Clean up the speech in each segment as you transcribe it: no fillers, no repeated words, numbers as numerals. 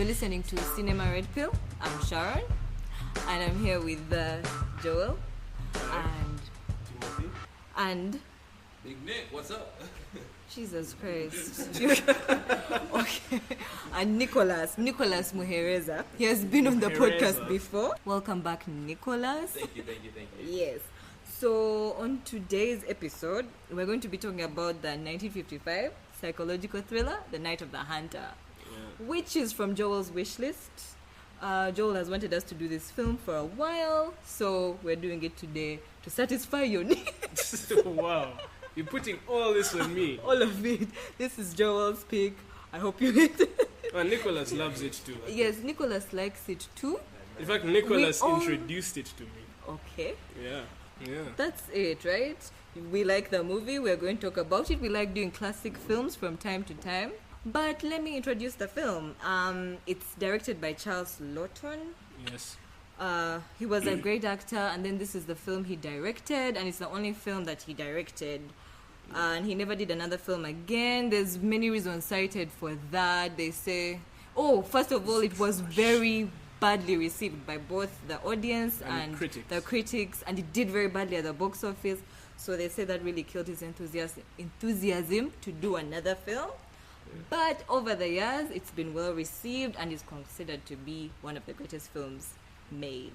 You're listening to Cinema Red Pill. I'm Sharon, and I'm here with Joel and Big Nick. What's up? Jesus Christ. Okay. And Nicholas Muhereza. He has been on the podcast before. Welcome back, Nicholas. Thank you. Yes. So on today's episode, we're going to be talking about the 1955 psychological thriller, The Night of the Hunter, which is from Joel's wish list. Joel has wanted us to do this film for a while, so we're doing it today to satisfy your needs. Wow. You're putting all this on me. All of it. This is Joel's pick. I hope you hate it. Well, Nicholas loves it too. Yes, Nicholas likes it too. In fact, Nicholas introduced it to me. Okay. Yeah. That's it, right? We like the movie. We're going to talk about it. We like doing classic films from time to time. But let me introduce the film. It's directed by Charles Laughton. Yes. He was a great actor, and then this is the film he directed, and it's the only film that he directed. And he never did another film again. There's many reasons cited for that. They say, first of all, it was very badly received by both the audience and the critics, and it did very badly at the box office. So they say that really killed his enthusiasm to do another film. But over the years, it's been well received and is considered to be one of the greatest films made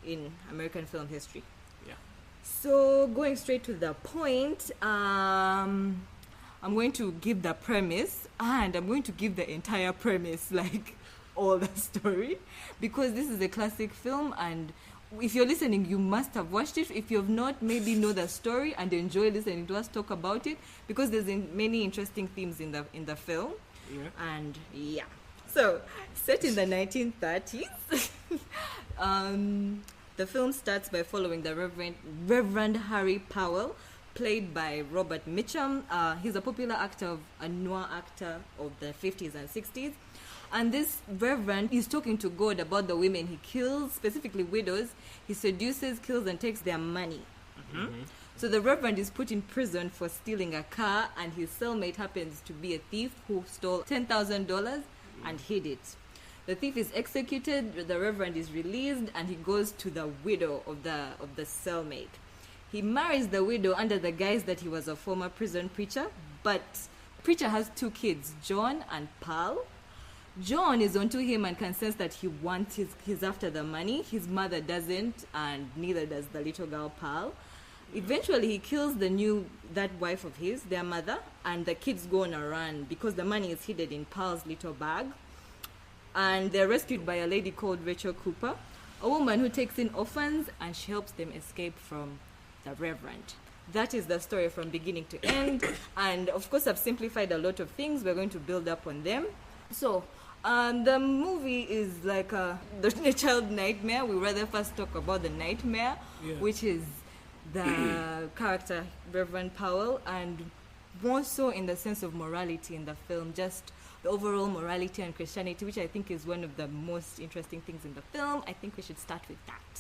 in American film history. Yeah. So going straight to the point, I'm going to give the premise, and I'm going to give the entire premise, like all the story, because this is a classic film, and if you're listening, you must have watched it. If you have not, maybe know the story and enjoy listening to us talk about it, because there's many interesting themes in the film. Yeah. And so set in the 1930s, the film starts by following the Reverend Harry Powell, played by Robert Mitchum. He's a popular actor, a noir actor of the 50s and 60s. And this reverend is talking to God about the women he kills, specifically widows. He seduces, kills, and takes their money. Mm-hmm. So the reverend is put in prison for stealing a car, and his cellmate happens to be a thief who stole $10,000 and hid it. The thief is executed, the reverend is released, and he goes to the widow of the cellmate. He marries the widow under the guise that he was a former prison preacher, but preacher has two kids, John and Pearl. John is onto him and can sense that he's after the money. His mother doesn't, and neither does the little girl Pearl. Eventually, he kills that wife of his, their mother, and the kids go on a run because the money is hidden in Pearl's little bag. And they're rescued by a lady called Rachel Cooper, a woman who takes in orphans, and she helps them escape from the reverend. That is the story from beginning to end. And of course, I've simplified a lot of things. We're going to build up on them. So, the movie is like the child nightmare. We rather first talk about the nightmare, which is the character Reverend Powell, and more so in the sense of morality in the film, just the overall morality and Christianity, which I think is one of the most interesting things in the film. I think we should start with that.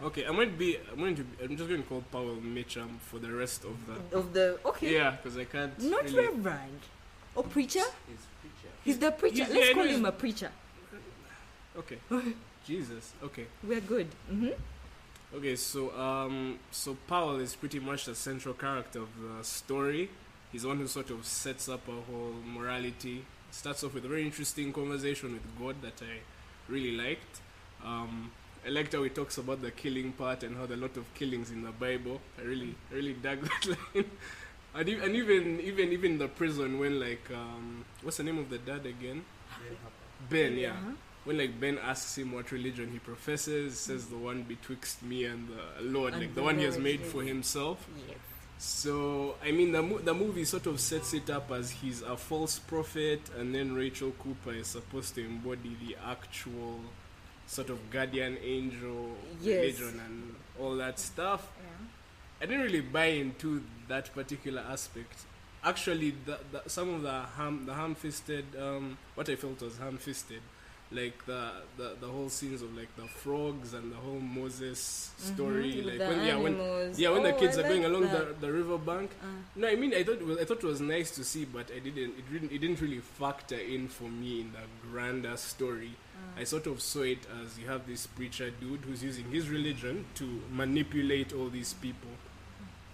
Okay. I'm just going to call Powell Mitchum for the rest of okay. Yeah, because I can't. Not really... Reverend. Or preacher? He's the preacher. Let's call him a preacher. Okay. Jesus. Okay. We're good. Mm-hmm. Okay, so Powell is pretty much the central character of the story. He's the one who sort of sets up a whole morality. Starts off with a very interesting conversation with God that I really liked. I liked how he talks about the killing part and how there are a lot of killings in the Bible. I really dug that line. And even the prison when what's the name of the dad again? Ben, yeah. Uh-huh. When Ben asks him what religion he professes, says the one betwixt me and the Lord, and the one he has made for himself. Yes. So I mean the movie sort of sets it up as he's a false prophet, and then Rachel Cooper is supposed to embody the actual sort of guardian angel religion and all that stuff. Yeah. I didn't really buy into that particular aspect. Actually, some of the ham-fisted, what I felt was ham-fisted, like the whole scenes of like the frogs and the whole Moses story, like The when animals. when the kids I are going like along that. the riverbank. No, I mean I thought it was nice to see, but it didn't really factor in for me in the grander story. I sort of saw it as you have this preacher dude who's using his religion to manipulate all these people,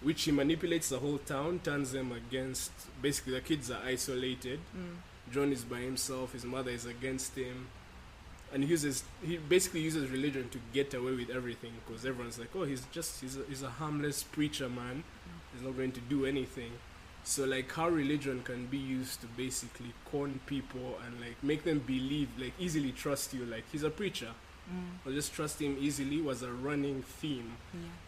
which he manipulates the whole town, turns them against. Basically, the kids are isolated. John is by himself. His mother is against him, and he basically uses religion to get away with everything, because everyone's like, oh, he's a harmless preacher, man. He's not going to do anything. So like how religion can be used to basically con people and like make them believe, like easily trust you, like he's a preacher. Or just trust him easily was a running theme.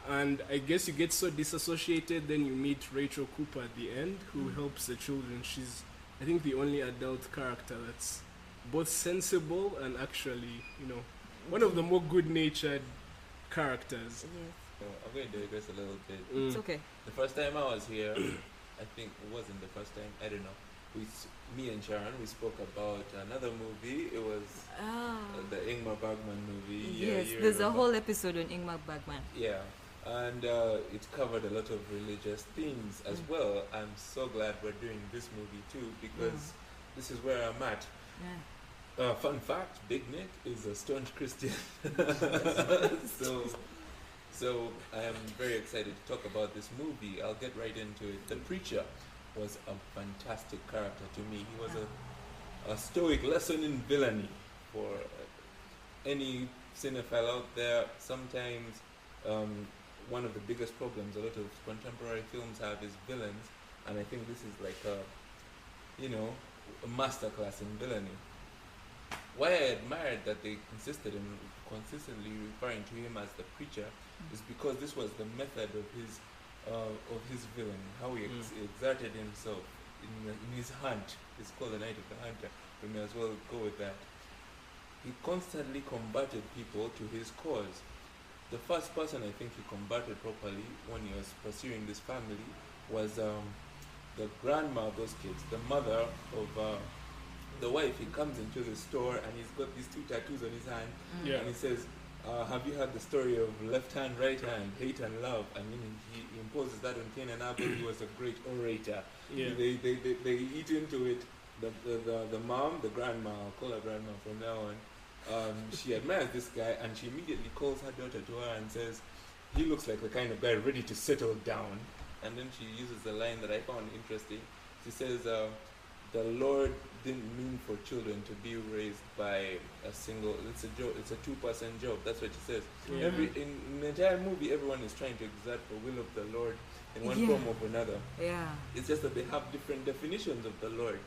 And I guess you get so disassociated, then you meet Rachel Cooper at the end, who helps the children. She's, I think, the only adult character that's both sensible and actually, one of the more good-natured characters. I'm going to digress a little bit. It's okay. The first time I was here, I think it wasn't the first time, I don't know. Me and Sharon, we spoke about another movie. It was the Ingmar Bergman movie. Yes, you there's a remember? whole episode on Ingmar Bergman. Yeah, and it covered a lot of religious themes as well. I'm so glad we're doing this movie too, because this is where I'm at. Fun fact, Big Nick is a staunch Christian. So I am very excited to talk about this movie. I'll get right into it. The preacher was a fantastic character to me. He was a stoic lesson in villainy for any cinephile out there. Sometimes one of the biggest problems a lot of contemporary films have is villains, and I think this is like a masterclass in villainy. Why I admired that they insisted in consistently referring to him as the preacher is because this was the method of his villain, how he exerted himself in his hunt. It's called the Night of the Hunter. We may as well go with that. He constantly combated people to his cause. The first person I think he combated properly when he was pursuing this family was the grandma of those kids, the mother of the wife. He comes into the store and he's got these two tattoos on his hand, and he says, have you heard the story of left hand, right hand, hate and love? I mean, he imposes that on Cain and Abel. He was a great orator. Yeah. They eat into it. The mom, the grandma, I'll call her grandma from now on, she admires this guy, and she immediately calls her daughter to her and says, he looks like the kind of guy ready to settle down. And then she uses the line that I found interesting. She says, the Lord didn't mean for children to be raised by a single. It's a job. It's a two-person job. That's what she says. Yeah. In the entire movie, everyone is trying to exert the will of the Lord in one form or another. Yeah. It's just that they have different definitions of the Lord,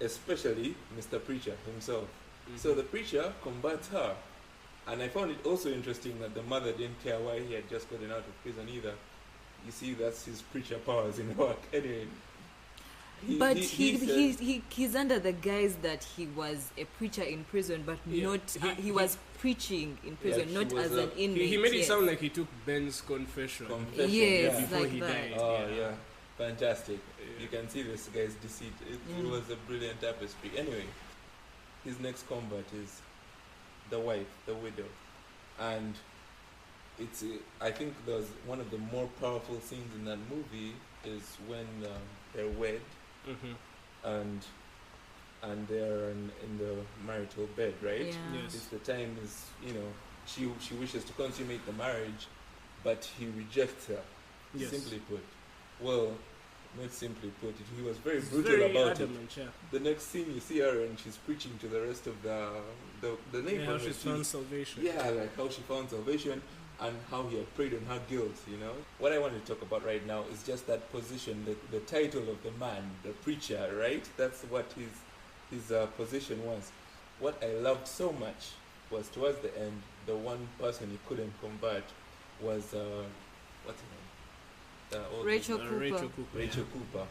especially Mr. Preacher himself. So the preacher combats her, and I found it also interesting that the mother didn't care why he had just gotten out of prison either. You see, that's his preacher powers in work. Anyway. He's under the guise that he was a preacher in prison, but he was preaching in prison, not as an inmate. He made it sound like he took Ben's confession. Yes, before like he that. died. Oh yeah, fantastic. You can see this guy's deceit. It was a brilliant tapestry. Anyway, his next combat is the wife, the widow, and it's. I think there's one of the more powerful scenes in that movie is when they're wed, and they're in the marital bed, right? Yeah. Yes. It's the time is she wishes to consummate the marriage, but he rejects her. Yes. Simply put, well, not simply put, he was very It's brutal very about adamant, it. yeah. The next scene you see her and she's preaching to the rest of the Yeah, neighborhood. how she's found salvation. Yeah, like how she found salvation and how he had prayed on her guilt, What I want to talk about right now is just that position, the title of the man, the preacher, right? That's what his position was. What I loved so much was towards the end, the one person he couldn't combat was, what's her name? Rachel Cooper. Rachel Cooper.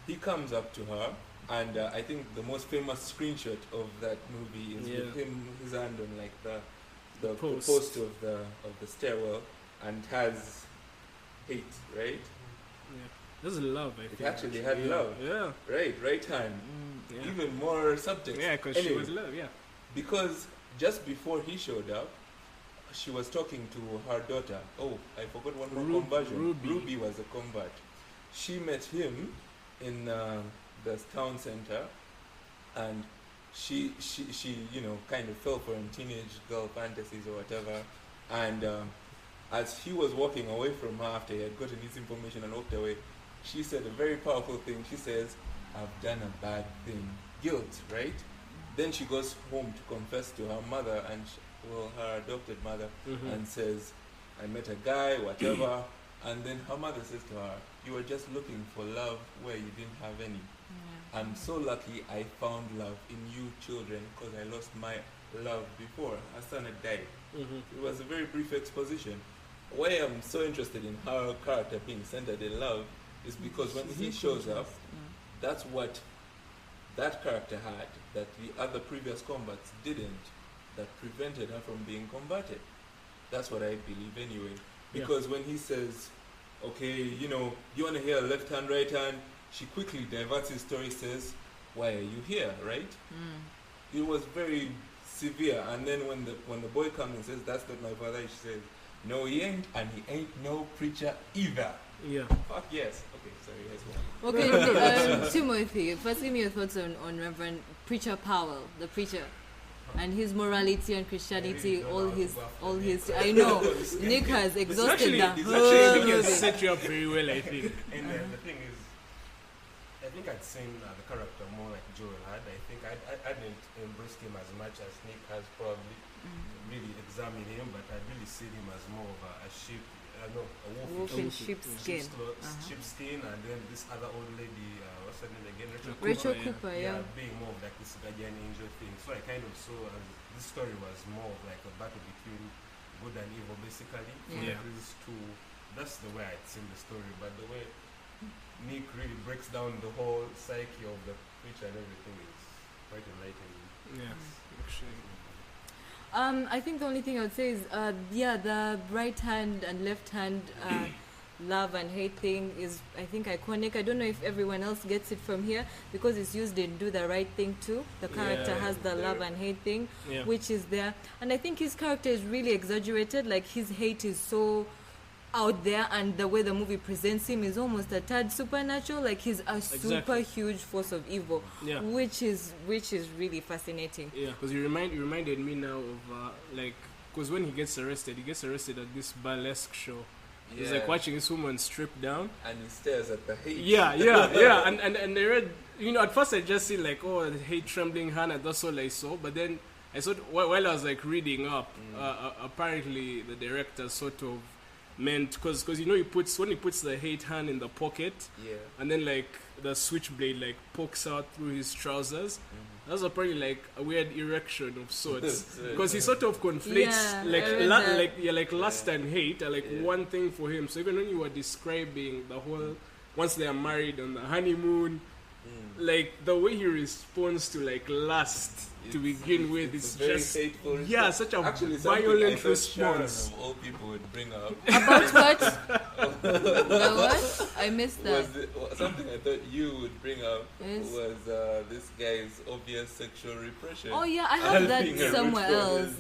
He comes up to her, and I think the most famous screenshot of that movie is with him, his hand on like the post of the stairwell, and has hate, right? Yeah. There's love, I think. It actually had love. Yeah. Right hand. Yeah. Even more subtext. Yeah, because Anyway, she was love, yeah. because just before he showed up, she was talking to her daughter. Oh, I forgot one more conversion. Ruby was a convert. She met him in the town center, and she kind of fell for him, teenage girl fantasies or whatever. And as he was walking away from her after he had gotten his information and walked away, she said a very powerful thing. She says, "I've done a bad thing." Guilt, right? Then she goes home to confess to her mother and her adopted mother, and says, "I met a guy, whatever." And then her mother says to her, "You were just looking for love where you didn't have any. I'm so lucky I found love in you children, because I lost my love before. Her son had died." It was a very brief exposition. Why I'm so interested in her character being centered in love is because when he shows up, that's what that character had that the other previous converts didn't, that prevented her from being converted. That's what I believe anyway. Because when he says, okay, you want to hear left hand, right hand, she quickly diverts his story, says, "Why are you here?" Right? It was very severe. And then when the boy comes and says, "That's not my father," she says, "No, he ain't, and he ain't no preacher either." Yeah. Fuck yes. Okay, sorry, yes. Okay, Timothy, first give me your thoughts on Reverend Preacher Powell, the preacher, and his morality and Christianity, all his. I know Nick has exhausted that. He has set you up very well, I think. And the thing is, I think I'd seen the character more like Joel had. I think I didn't embrace him as much as Nick has probably really examined him, but I really see him as more of a sheep. A wolf in sheepskin. Sheepskin, and then this other old lady, what's her name again? Rachel Cooper, yeah. Being more of like this guardian angel thing. So I kind of saw this story was more of like a battle between good and evil, basically. Yeah. These two, that's the way I'd seen the story. But the way Nick really breaks down the whole psyche of the preacher and everything is quite enlightening. Yeah, actually. I think the only thing I would say is, the right hand and left hand love and hate thing is, I think, iconic. I don't know if everyone else gets it from here, because it's used in Do the Right Thing too. The character has the love and hate thing, which is there. And I think his character is really exaggerated. Like, his hate is so out there, and the way the movie presents him is almost a tad supernatural. Like, he's a super huge force of evil, which is really fascinating. Yeah, because you reminded me now of because when he gets arrested at this burlesque show. Yeah. He's like watching this woman strip down, and he stares at the hate. Yeah. And I read, at first I just see like, oh, the hate trembling hand, and that's all I saw. But then I saw while I was like reading up, apparently the director sort of meant, because when he puts the hate hand in the pocket, and then like the switchblade like pokes out through his trousers. That's apparently like a weird erection of sorts, because he sort of conflates like lust and hate are like one thing for him. So even when you were describing the whole, once they are married on the honeymoon, like the way he responds to like lust to begin with, it's just hateful. Yeah, such a violent response. Of all people would bring up about what? What? I missed that. Something I thought you would bring up was this guy's obvious sexual repression. Oh yeah, I have that somewhere else.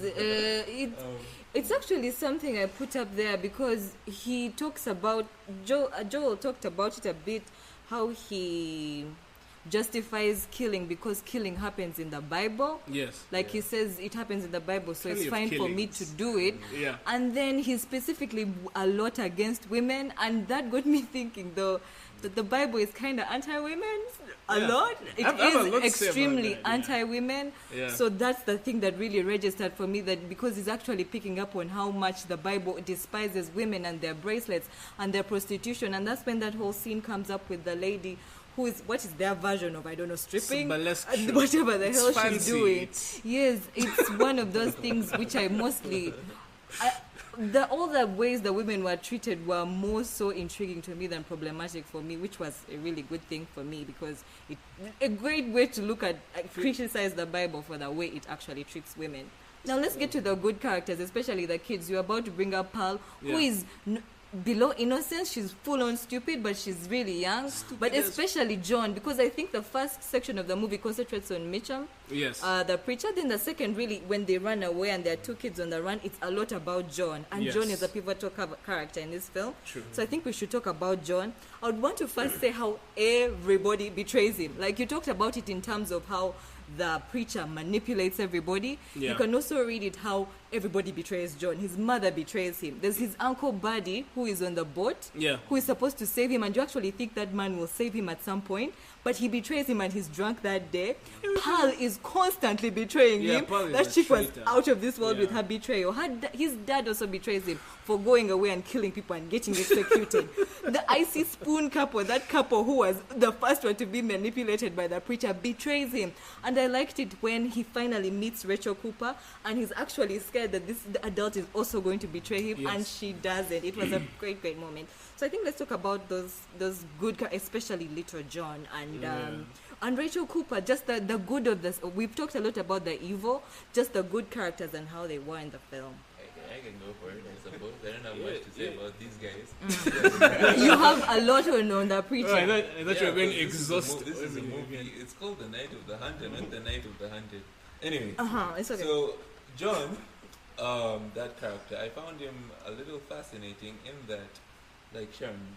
It's actually something I put up there because he talks about Joel talked about it a bit, how he justifies killing because killing happens in the Bible. Yes. Like he says it happens in the Bible, so it's fine for me to do it. Yeah. And then he's specifically a lot against women, and that got me thinking though that the Bible is kind of anti-women a lot. It is extremely anti-women. Yeah. So that's the thing that really registered for me, that because he's actually picking up on how much the Bible despises women and their bracelets and their prostitution. And that's when that whole scene comes up with the lady who is, what is their version of, I don't know, stripping? Whatever the hell she's doing. Yes, it's one of those things which I mostly... all the ways the women were treated were more so intriguing to me than problematic for me, which was a really good thing for me, because it's a great way to look at, criticize the Bible for the way it actually treats women. Now let's get to the good characters, especially the kids. You're about to bring up Pearl, who is below innocence. She's full on stupid, but she's really young. But especially John, because I think the first section of the movie concentrates on Mitchum, Yes. the preacher. Then the second, really, when they run away and there are 2 kids on the run, it's a lot about John. And Yes. John is a pivotal character in this film. True. So I think we should talk about John. I would want to first say how everybody betrays him. Like, you talked about it in terms of how the preacher manipulates everybody. Yeah. You can also read it how everybody betrays John. His mother betrays him. There's his uncle Buddy, who is on the boat, Yeah. who is supposed to save him, and you actually think that man will save him at some point, but he betrays him and he's drunk that day. Pearl is constantly betraying Yeah, him. Pearl is That a chick was traitor. out of this world Yeah. with her betrayal. His dad also betrays him for going away and killing people and getting executed. The icy spoon couple, that couple who was the first one to be manipulated by the preacher, betrays him. And I liked it when he finally meets Rachel Cooper and he's actually scared that the adult is also going to betray him, Yes. and she doesn't. It was a great, great moment. So I think let's talk about those good, especially Little John and Rachel Cooper. Just the good of this. We've talked a lot about the evil, just the good characters and how they were in the film. I can go for it, I suppose. I don't have much to say about these guys. You have a lot on the preacher. Oh, I thought you were going to because exhaust. This is a everything movie. again. It's called The Night of the Hunter, not The Night of the Hunted. Anyway, It's okay. so John, that character, I found him a little fascinating in that, like Sharon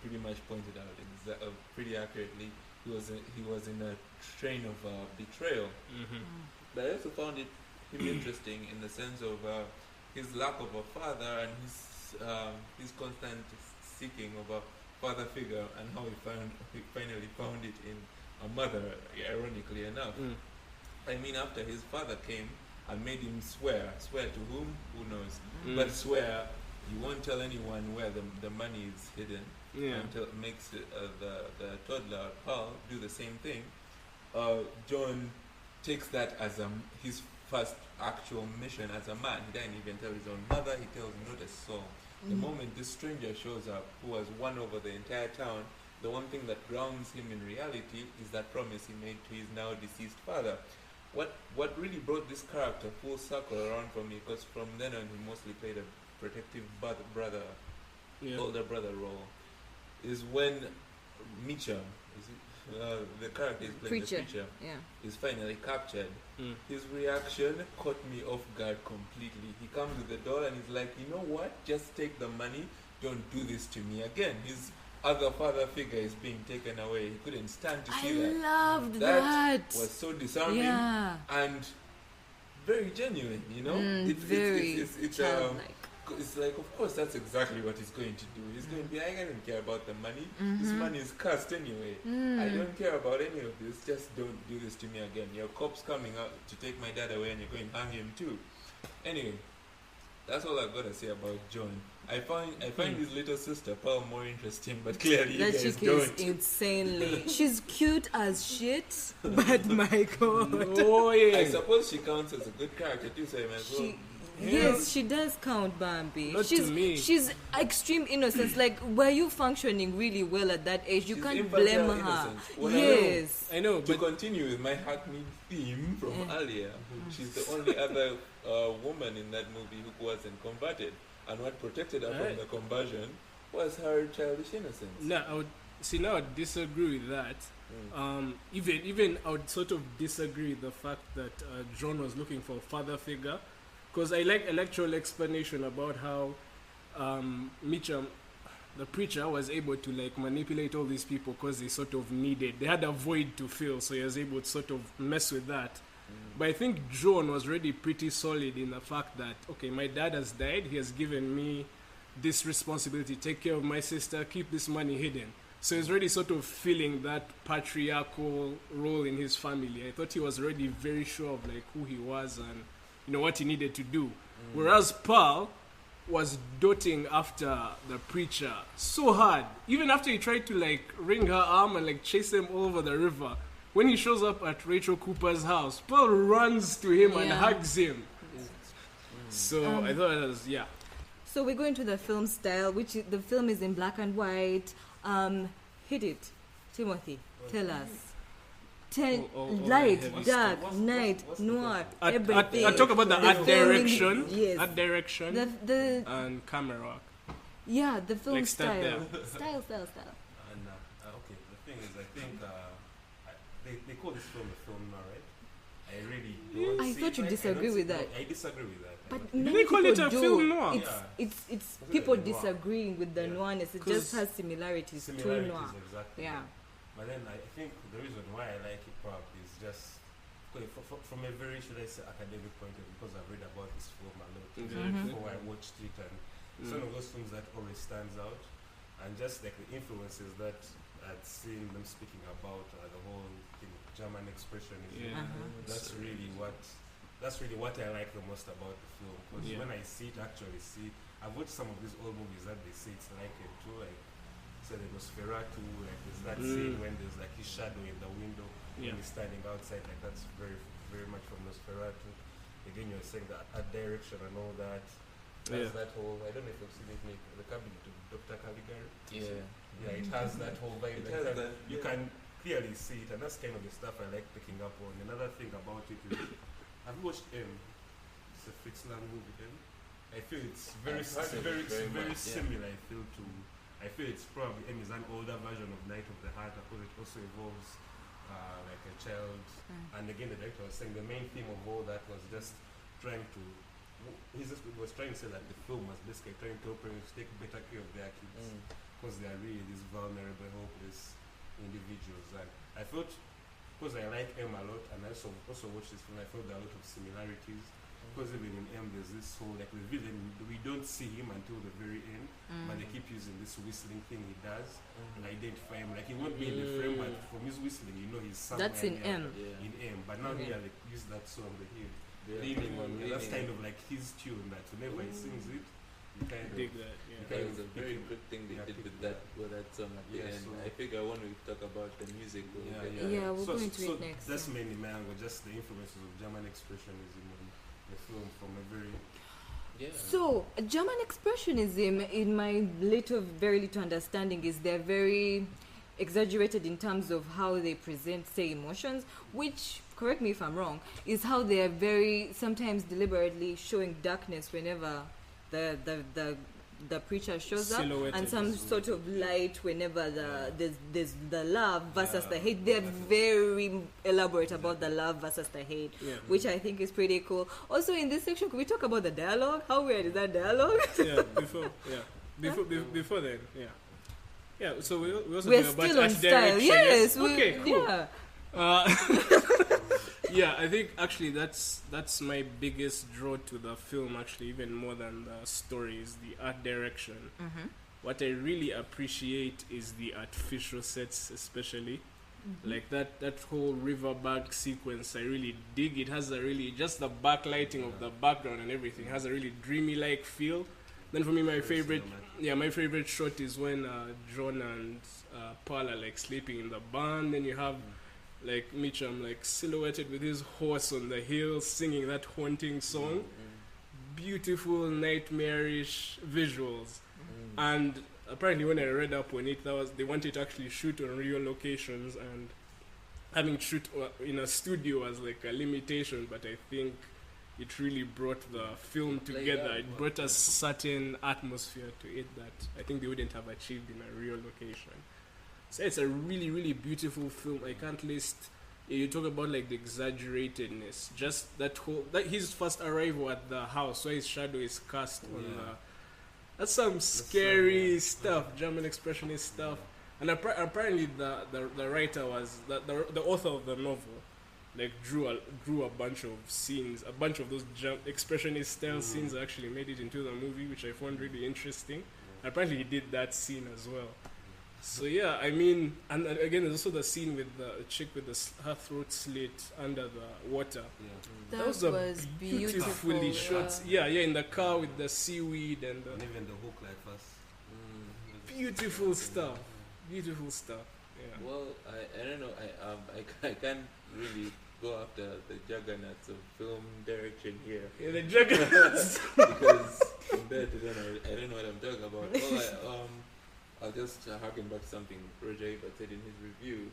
pretty much pointed out pretty accurately, he was in a train of betrayal. But I also found him interesting in the sense of his lack of a father and his constant seeking of a father figure, and how he finally found it in a mother, ironically enough. I mean, after his father came and made him swear to whom? Who knows? But swear you won't tell anyone where the money is hidden. Yeah. Until it makes the toddler Paul do the same thing. John takes that as his first actual mission as a man. He didn't even tell his own mother. He tells not a soul. The moment this stranger shows up, who has won over the entire town, the one thing that grounds him in reality is that promise he made to his now deceased father. What really brought this character full circle around for me, because from then on he mostly played a protective brother, older brother role, is when Mitchum, the character is playing the preacher, is finally captured. His reaction caught me off guard completely. He comes to the door and he's like, you know what? Just take the money. Don't do this to me again. His other father figure is being taken away. He couldn't stand to see that. I loved that. Was so disarming and very genuine, you know? It's like, of course, that's exactly what he's going to do. He's going to be, I don't care about the money. This money is cursed anyway. I don't care about any of this. Just don't do this to me again. Your cop's coming out to take my dad away and you're going to hang him too. Anyway, that's all I've got to say about John. I find his little sister Pearl more interesting, but clearly you guys don't. That chick is insanely. She's cute as shit, but my God. Oh yeah. I suppose she counts as a good character too, so I might as well. Yes, she does count, Bambi. Not to me. She's extreme innocence. Like, were you functioning really well at that age? You can't blame her. Yes. I know, to continue with my hackneyed theme from earlier, she's the only other woman in that movie who wasn't converted. And what protected her from the conversion was her childish innocence. No, I would disagree with that. Even I would sort of disagree with the fact that John was looking for a father figure, because I like your explanation about how Mitchum, the preacher, was able to like manipulate all these people because they had a void to fill, so he was able to sort of mess with that. But I think John was already pretty solid in the fact that, okay, my dad has died, he has given me this responsibility, take care of my sister, keep this money hidden. So he's already sort of feeling that patriarchal role in his family. I thought he was already very sure of like who he was and what he needed to do. Whereas Paul was doting after the preacher so hard. Even after he tried to like wring her arm and like chase him all over the river, when he shows up at Rachel Cooper's house, Paul runs to him and hugs him. So I thought it was, So we go into the film style, the film is in black and white. Hit it, Timothy. Tell us. Light, dark, night, noir, everything. I talk about the art direction. Yes. Art direction The and camera work. Yeah, the film Like, start style. there. Style. And okay, the thing is, I think they call this film a film now, right? I really don't. I see thought it you like- I disagree don't with see- that. no, I disagree with that. I But don't- many they call it people a do. film noir? It's Yeah. it's it's It's people like noir. disagreeing with the Yeah. noirness. It 'Cause just has similarities, to noir. exactly. Yeah. But then I think the reason why I like it probably is just okay, from a very, should I say, academic point of view, because I've read about this film a lot Mhm. before I watched it, and it's one of those films that always stands out, and just like the influences that I'd seen them speaking about, the whole German expressionism. Yeah. That's really what I like the most about the film, because Yeah. when I I've watched some of these old movies that they say it's like it too, like so there was Ferratu, like there's that scene when there's like his shadow in the window Yeah. when he's standing outside, like that's very very much from Nosferatu. Again, you're saying that art direction and all that. There's Yeah. that whole, I don't know if you've seen it, Nick, the cabinet of Dr. Caligari. Yeah. Yeah, it has that whole vibe. It like has that. that, You yeah. can clearly see it, and that's kind of the stuff I like picking up on. Another thing about it is, I've watched M. It's a Fritzland movie. M. I feel it's very, I've heard of it very very much, yeah. similar. I feel it's probably M is an older version of Night of the Heart, because it also involves like a child. And again, the director was saying the main theme of all that was just trying to. He was trying to say that the film was basically trying to help parents take better care of their kids, because they are really these vulnerable, hopeless individuals. And I felt, because I like M a lot, and I also watched this film, I felt there are a lot of similarities. Because even in M, there's this whole, like the villain, we don't see him until the very end, but they keep using this whistling thing he does and identify him. Like he won't be in the frame, but from his whistling, you know he's somewhere. That's in near- M. Yeah. In M, but now Okay. here they use that song that he Yeah. leaning on. Yeah, that's Leaning. kind of like his tune. That whenever he sings it, you kind of Dig that. Yeah. That was a very good thing they Yeah, did pick with that. that song at the Yeah, end. so- I think I want to talk about the music. Yeah, we'll go into it next, That's yeah. mainly my angle, just the influences of German expressionism on the film from a very Yeah. So, German expressionism, in my very little understanding, is they're very exaggerated in terms of how they present, say, emotions, which, correct me if I'm wrong, is how they are very, sometimes deliberately showing darkness whenever the preacher shows up, Silhouetted. and some sort of light whenever there's the love versus Yeah, the hate. They're definitely. very elaborate about the love versus the hate, Yeah. which I think is pretty cool. Also, in this section, could we talk about the dialogue? How weird is that dialogue? Before then, yeah. Yeah, so we also We're talk about still on art style. direction, Yes. Okay, cool. Yeah. Yeah, I think actually that's my biggest draw to the film, actually, even more than the story, is the art direction. What I really appreciate is the artificial sets, especially. Like that whole riverbank sequence, I really dig. It has a really, just the backlighting of the background and everything has a really dreamy-like feel. Then for me, my favorite shot is when John and Paul are like sleeping in the barn. Then you have like Mitchum like silhouetted with his horse on the hill singing that haunting song. Beautiful nightmarish visuals. And apparently when I read up on it, they wanted to actually shoot on real locations, and having to shoot in a studio was like a limitation, but I think it really brought the film together. It brought a certain atmosphere to it that I think they wouldn't have achieved in a real location. So it's a really, really beautiful film. I can't list. You talk about like the exaggeratedness, just that his first arrival at the house where his shadow is cast on the. That's some scary stuff, German expressionist stuff. And apparently the writer was the author of the novel, like drew a bunch of scenes, a bunch of those expressionist style scenes, actually made it into the movie, which I found really interesting. Apparently he did that scene as well. So yeah, I mean, and again, there's also the scene with the chick with her throat slit under the water. That was was beautifully beautiful. shot. Yeah, in the car with the seaweed and and even the hook like us. beautiful stuff. Beautiful stuff. Yeah. Well, I don't know. I can't really go after the juggernauts of film direction here. Yeah, the juggernauts. Because compared to them, I don't know what I'm talking about. Well, I'll just harken back to something Roger Ebert said in his review.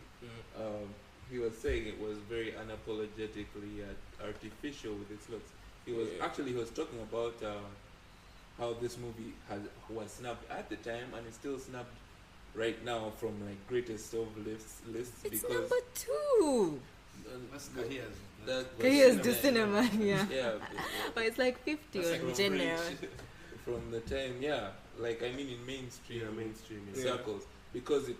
He was saying it was very unapologetically artificial with its looks. He was talking about how this movie was snubbed at the time and is still snubbed right now from like greatest of lists It's because number 2. That's Kahia's. Kahia's the cinema, yeah. yeah, But it's like 50 that's on like general. from the time, yeah, like I mean in mainstream, circles, because it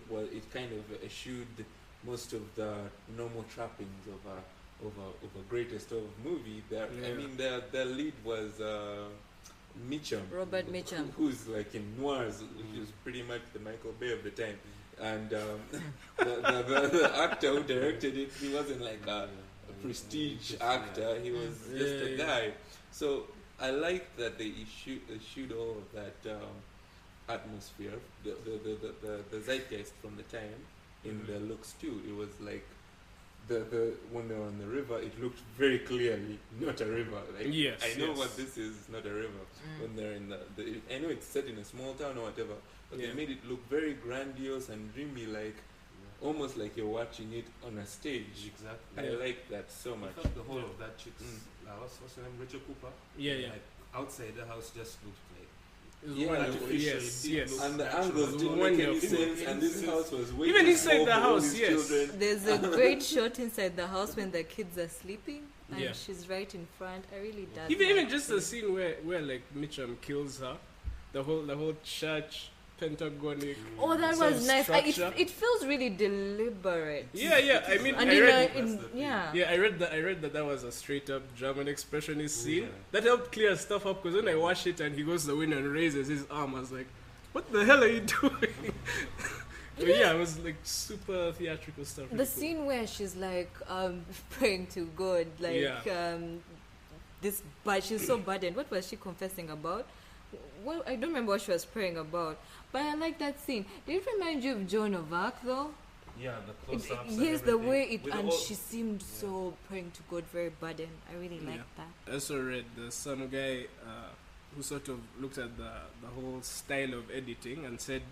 kind of eschewed most of the normal trappings of a greatest of movie. I mean the lead was Mitchum, Robert Mitchum. who's like in noirs, which is pretty much the Michael Bay of the time. And the actor who directed it, he wasn't like a prestige actor. He was just a guy. So I like that they issued all of that atmosphere, the zeitgeist from the time in the looks too. It was like the when they were on the river, it looked very clearly not a river. Like I know what this is, not a river. When they're in I know it's set in a small town or whatever, but they made it look very grandiose and dreamy, like almost like you're watching it on a stage. Exactly. I like that so much. I thought the whole of that chick's what's her name, Rachel Cooper. Like, outside the house just looked like Yes. And the angles didn't make any sense, and this house was way even too inside small the for all house. these Yes. children. There's a great shot inside the house when the kids are sleeping and Yeah. she's right in front. I really did. Even just the scene where like Mitchum kills her, the whole church pentagonic. Oh, that sort was of nice. structure. It feels really deliberate. Yeah. I mean, And I read. yeah. I read that was a straight up German expressionist scene. That helped clear stuff up because when I watched it and he goes to the window and raises his arm, I was like, "What the hell are you doing?" But yeah, it was like super theatrical stuff. The scene where she's like praying to God, like but she's so burdened. What was she confessing about? Well, I don't remember what she was praying about, but I like that scene. Did it remind you of Joan of Arc though? Yeah, the close-ups. Yes, the way it, With and she seemed so praying to God, very burdened. I really liked that. I also read some guy who sort of looked at the whole style of editing and said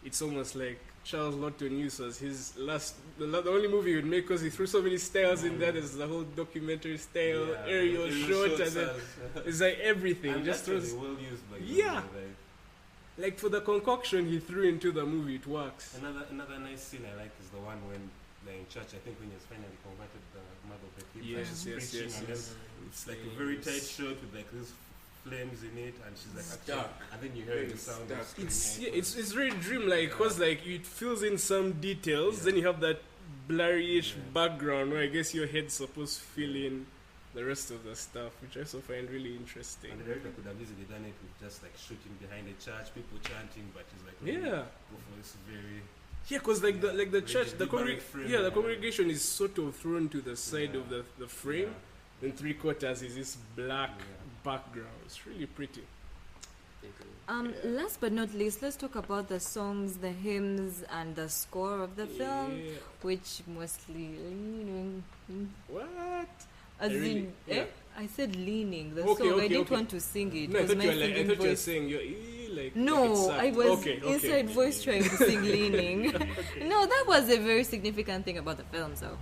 it's almost like Charles Laughton was his the only movie he would make because he threw so many styles in there. There's the whole documentary style, aerial shot, and then it's like everything. He just throws. Well used by like for the concoction he threw into the movie, it works. Another nice scene I like is the one when they're in church. I think when he's finally converted the mother of the people. Yes. And then it's like a very tight shot with like these flames in it, and she's like Stuck. and then you hear the sound of screaming. It's very dreamlike because like it fills in some details, then you have that blurry-ish background where I guess your head's supposed to fill in the rest of the stuff, which I also find really interesting. And the director could have easily done it with just like shooting behind a church, people chanting, but he's like, Yeah. go for this very Because like the church, the frame, congregation is sort of thrown to the side of the frame, then 3/4 is this black background. It's really pretty. Last but not least, let's talk about the songs, the hymns, and the score of the film, which mostly leaning. What? I said leaning. The Okay, song. I okay, didn't okay. want to sing it. No, I because thought my you were singing like voice. saying you're like. No, like I was okay. inside voice trying to sing leaning. No, that was a very significant thing about the film. So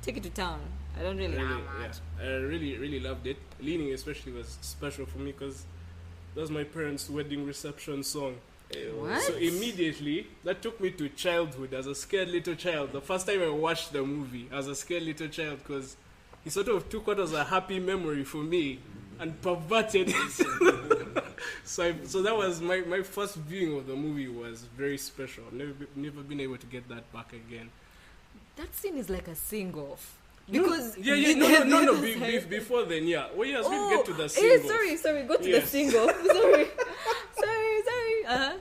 take it to town. I don't really know much. I really loved it. Leaning especially was special for me because that was my parents' wedding reception song. What? So immediately that took me to childhood as a scared little child. The first time I watched the movie as a scared little child, because he sort of took what was a happy memory for me and perverted it. So that was my first viewing of the movie was very special. Never been able to get that back again. That scene is like a sing-off. Because no. Before then, Well, yes, we'll get to the sing-off. Sorry. Go to the sing-off. sorry.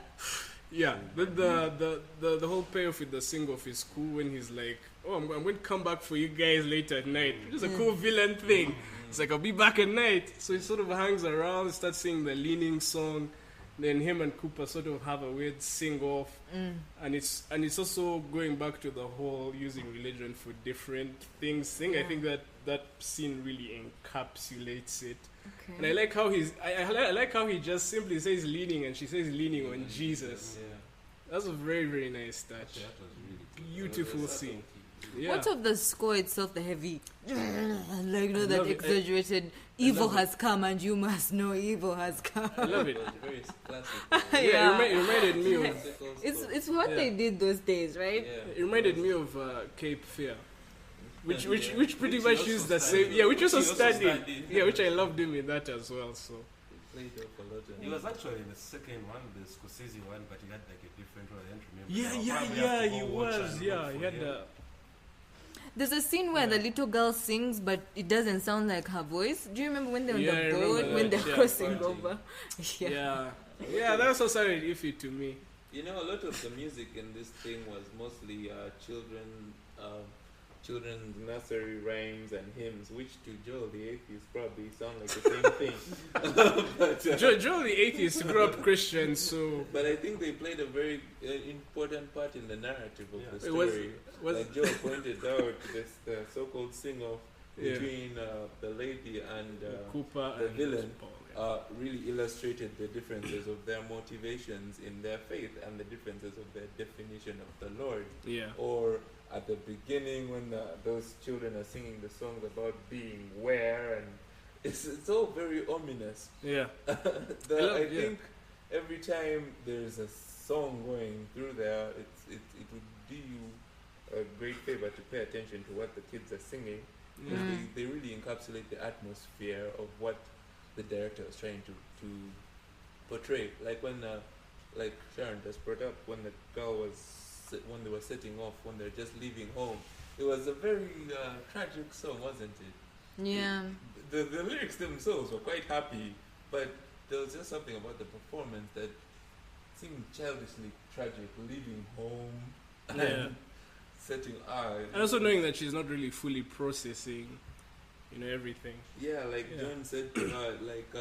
Yeah, but the whole payoff with the sing-off is cool when he's like, "Oh, I'm going to come back for you guys later at night." Which is a cool villain thing. It's like, "I'll be back at night." So he sort of hangs around, starts singing the leaning song. Then him and Cooper sort of have a weird sing-off, and it's also going back to the whole using religion for different things thing. I think that scene really encapsulates it. Okay. And I like how I like how he just simply says leaning and she says leaning on Jesus. That's a very, very nice touch. That was really good. Beautiful scene. Yeah. What of the score itself, the heavy, like, I that love it. exaggerated, evil love it. has come and you must know evil has come. I love it. It was very classic. Yeah, it reminded me of Classical It's stuff. it's what Yeah. they did those days, right? Yeah. it reminded me of Cape Fear. Which pretty Which much he used also the same, studied. yeah, which also Which he also studied, studied. yeah, which I loved him in that as well. So Played off a lot. He was actually in the second one, the Scorsese one, but he had like a different role. I don't remember. yeah, I'll yeah, probably yeah, have to he go watch was, and yeah, look he for had him. There's a scene where the little girl sings, but it doesn't sound like her voice. Do you remember when they're on Yeah, I the remember boat, when that, they're yeah. crossing Party. over? yeah, that also sounded iffy to me. You know, a lot of the music in this thing was mostly children's nursery rhymes and hymns, which to Joel the atheist probably sound like the same thing. But, Joel the atheist grew up Christian, so but I think they played a very important part in the narrative of the It was- story. was Like Joel pointed out, this the so-called sing-off Yeah. between the lady and Cooper the and villain Paul, yeah. really illustrated the differences of their motivations in their faith and the differences of their definition of the Lord. Yeah. Or at the beginning when those children are singing the songs about being where, and it's all very ominous. Yeah. I yeah. think every time there's a song going through there, it would do you a great favor to pay attention to what the kids are singing. Because they really encapsulate the atmosphere of what the director was trying to portray. Like when, like Sharon just brought up, when the girl when they were setting off, when they're just leaving home, it was a very tragic song, wasn't it? Yeah. The lyrics themselves were quite happy, but there was just something about the performance that seemed childishly tragic, leaving home and Yeah. setting And also knowing that she's not really fully processing, everything. Yeah, like Yeah. John said to her, like,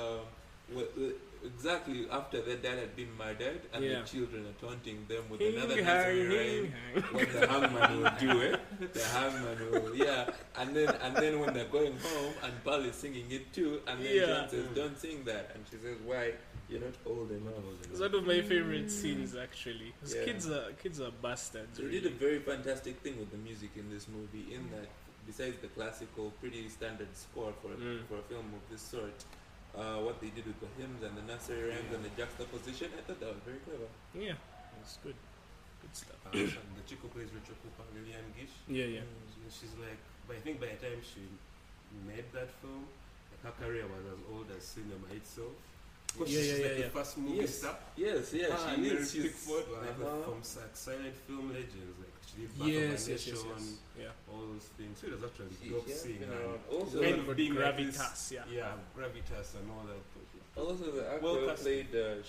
exactly after their dad had been murdered and Yeah. the children are taunting them with Hing, another hang, nursery hing, rhyme. hang. What the hangman will do, the hangman will, yeah. And then when they're going home and Paul is singing it too, and then Yeah. John says, "Don't sing that," and she says, "Why? You're not old enough." It's one of my favorite scenes, actually. 'Cause Yeah. kids are bastards. They Really. did a very fantastic thing with the music in this movie, in that besides the classical, pretty standard score for a film of this sort, what they did with the hymns and the nursery rhymes and the juxtaposition, I thought that was very clever. Yeah, it's good. Good stuff. The chick who plays Rachel Cooper, Lillian Gish. Yeah, yeah. She's like, but I think by the time she made that film, like her career was as old as cinema itself. Because Yeah, she's yeah, like yeah, the yeah. first movie Yes. star. Yes, yeah, Ah, she and is. Mary She's Pickford, like from silent film legends, like she did Birth of a Yes, yes, Nation, yes. Yeah. all those things. So it was actually She dope has seeing been her. around. Also, kind Good of being like this- gravitas, yeah. Yeah, gravitas and all that. also the actor Well who casted. played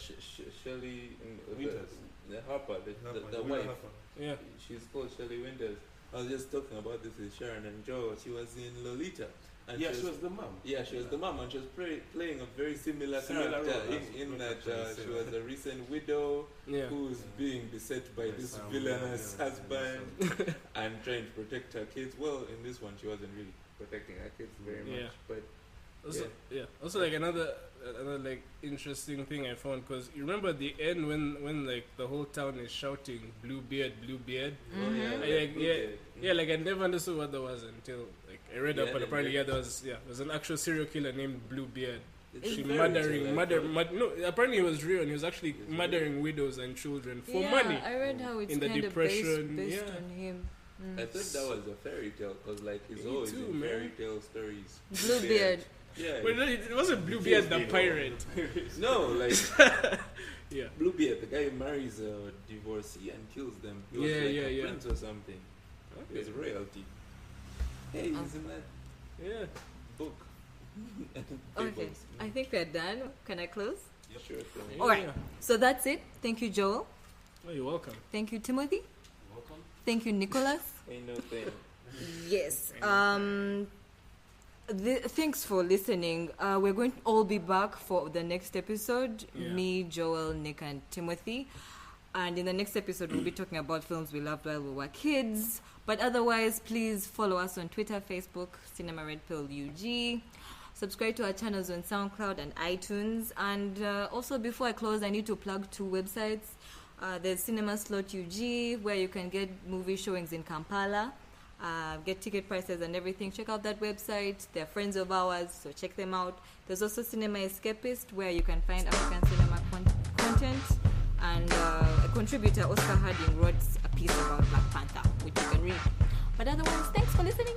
Shelley Winters. the Harper, the Harper, wife. Harper. Yeah. She's called Shelley Winters. I was just talking about this with Sharon and Joe. She was in Lolita. And Yeah, she was the mom. Yeah, she was the mom, and she was playing a very similar Similar character role, in that's that what I'm she saying. was a recent widow Yeah. who's being beset by By this some villainous yeah, husband and trying to protect her kids. Well, in this one, she wasn't really protecting her kids very Yeah. much, but Also, yeah. Also, like another like interesting thing I found, because you remember at the end when like the whole town is shouting Bluebeard, Bluebeard. oh, yeah, Like, yeah, like I never understood what that was until like I read up, Yeah, and then apparently they- there was an actual serial killer named Bluebeard. It's She very murdering, like, no, apparently he was real, and he was actually murdering widows and children for yeah, money. I read how it's In the kind of depression, based yeah. on him. I thought that was a fairy tale because, like, he's Me always too, in man. fairy tale stories. Bluebeard. Yeah. Well, no, it wasn't Bluebeard the Yes, pirate. No, like Yeah. Bluebeard, the guy who marries a divorcee and kills them. He was Yeah, like yeah, a yeah. prince or something. He was royalty. Hey, he's in that Yeah. book. Okay, Fables. I think we're done. Can I close? Sure thing. All right. Yeah. So that's it. Thank you, Joel. Oh, you're welcome. Thank you, Timothy. Welcome. Thank you, Nicholas. Ain't no thing. Yes. Thanks for listening. We're going to all be back for the next episode. Yeah. Me, Joel, Nick, and Timothy. And in the next episode, we'll be talking about films we loved while we were kids. But otherwise, please follow us on Twitter, Facebook, Cinema Red Pill UG. Subscribe to our channels on SoundCloud and iTunes. And also, before I close, I need to plug 2 websites. There's Cinema Slot UG, where you can get movie showings in Kampala. get ticket prices and everything, check out that website. They're friends of ours, so check them out. There's also Cinema Escapist, where you can find African cinema content. And a contributor, Oscar Harding, wrote a piece about Black Panther, which you can read. But otherwise, thanks for listening.